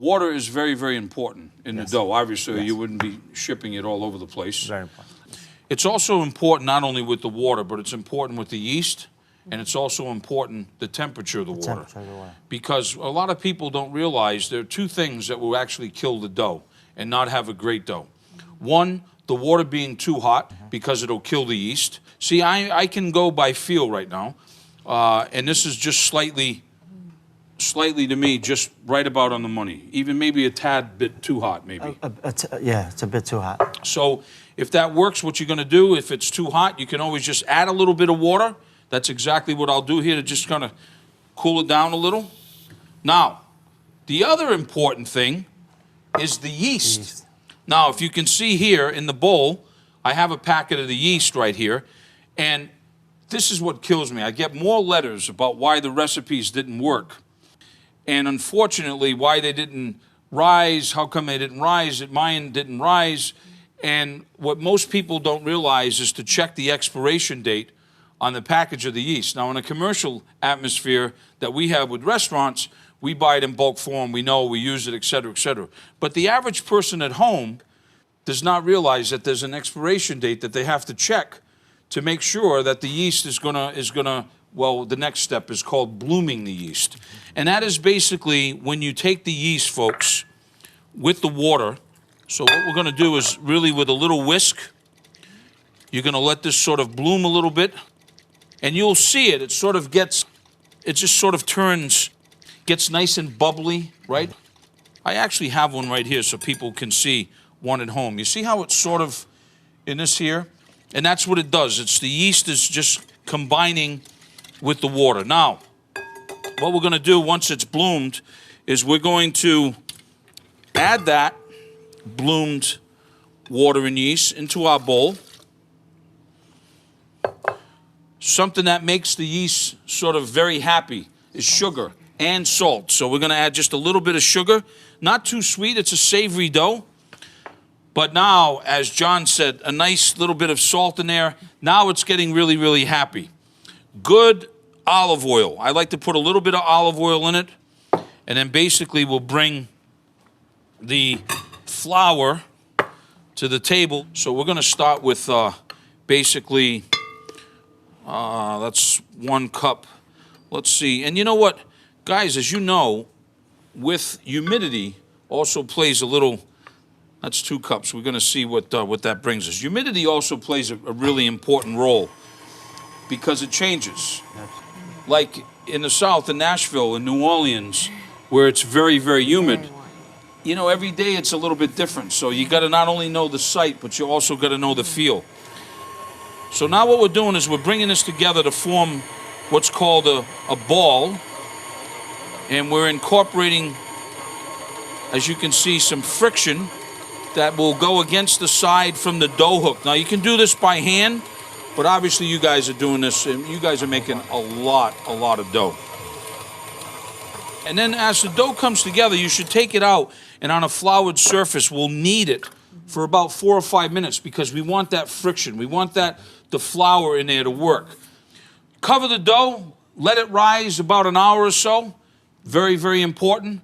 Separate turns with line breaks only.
Water is very, very important in the dough. Obviously,
Yes.
you wouldn't be shipping it all over the place.
Very important.
It's also important not only with the water, but it's important with the yeast, and it's also important the temperature of the water.
Temperature of the water.
Because a lot of people don't realize there are two things that will actually kill the dough and not have a great dough. One, the water being too hot because it'll kill the yeast. See, I can go by feel right now, and this is just slightly to me, just right about on the money. Even maybe a tad bit too hot, maybe.
Yeah, it's a bit too hot.
So if that works, what you're going to do, if it's too hot, you can always just add a little bit of water. That's exactly what I'll do here to just kind of cool it down a little. Now, the other important thing is the yeast. Now, if you can see here in the bowl, I have a packet of the yeast right here, and this is what kills me. I get more letters about why the recipes didn't work, and unfortunately, why they didn't rise, how come they didn't rise, that mine didn't rise, and what most people don't realize is to check the expiration date on the package of the yeast. Now, in a commercial atmosphere that we have with restaurants, we buy it in bulk form, we know, we use it, et cetera, et cetera. But the average person at home does not realize that there's an expiration date that they have to check to make sure that the yeast is gonna, well, the next step is called blooming the yeast. And that is basically when you take the yeast, folks, with the water. So what we're gonna do is really with a little whisk, you're gonna let this sort of bloom a little bit, and you'll see it, it just sort of turns, gets nice and bubbly, right? I actually have one right here so people can see one at home. You see how it's sort of in this here? And that's what it does. It's the yeast is just combining with the water. Now, what we're going to do once it's bloomed is we're going to add that bloomed water and yeast into our bowl. Something that makes the yeast sort of very happy is sugar and salt. So we're going to add just a little bit of sugar. Not too sweet. It's a savory dough. But now, as John said, a nice little bit of salt in there. Now it's getting really, really happy. Good olive oil. I like to put a little bit of olive oil in it. And then basically we'll bring the flour to the table. So we're going to start with basically, that's 1 cup. Let's see. And you know what? Guys, as you know, with humidity also plays a little, that's 2 cups. We're going to see what that brings us. Humidity also plays a really important role because it changes. Like in the South, in Nashville, in New Orleans, where it's very, very humid, you know, every day it's a little bit different. So you got to not only know the site, but you also got to know the feel. So now what we're doing is we're bringing this together to form what's called a ball. And we're incorporating, as you can see, some friction that will go against the side from the dough hook. Now, you can do this by hand, but obviously you guys are doing this, and you guys are making a lot of dough. And then as the dough comes together, you should take it out, and on a floured surface, we'll knead it for about 4 or 5 minutes because we want that friction. We want the flour in there to work. Cover the dough, let it rise about an hour or so. Very, very important.